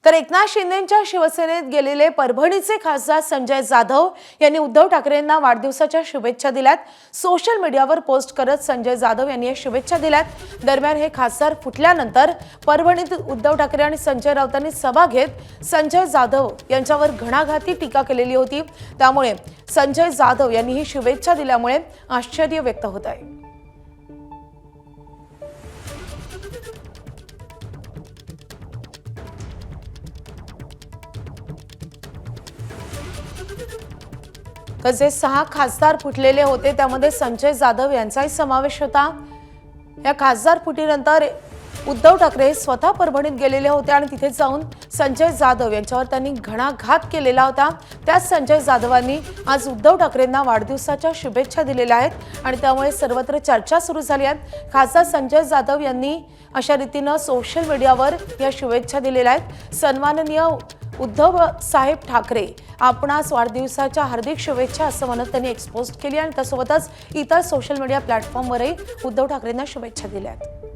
तर एकनाथ शिंदेंच्या शिवसेनेत गेलेले परभणीचे खासदार संजय जाधव यांनी उद्धव ठाकरेंना वाढदिवसाच्या शुभेच्छा दिल्यात। सोशल मीडियावर पोस्ट करत संजय जाधव यांनी या शुभेच्छा दिल्यात। दरम्यान हे खासदार फुटल्यानंतर परभणीत उद्धव ठाकरे आणि संजय राऊतांनी सभा घेत संजय जाधव यांच्यावर घणाघाती टीका केलेली होती। त्यामुळे संजय जाधव यांनी ही शुभेच्छा दिल्यामुळे आश्चर्य व्यक्त होत आहे। तर जे 6 खासदार फुटलेले होते त्यामध्ये संजय जाधव यांचाही समावेश होता। या खासदार फुटीनंतर उद्धव ठाकरे स्वतः परभणीत गेलेले होते आणि तिथे जाऊन संजय जाधव यांच्यावर त्यांनी घणाघात केलेला होता। त्याच संजय जाधवांनी आज उद्धव ठाकरेंना वाढदिवसाच्या शुभेच्छा दिलेल्या आहेत आणि त्यामुळे सर्वत्र चर्चा सुरू झाली आहे। खासदार संजय जाधव यांनी अशा रीतीने सोशल मीडियावर या शुभेच्छा दिलेल्या आहेत। सन्माननीय उद्धव साहेब ठाकरे, आपणास वाढदिवसाच्या हार्दिक शुभेच्छा असं म्हणत त्यांनी एक्सपोस्ट केली आणि त्यासोबतच इतर सोशल मीडिया प्लॅटफॉर्मवरही उद्धव ठाकरेंना शुभेच्छा दिल्या आहेत।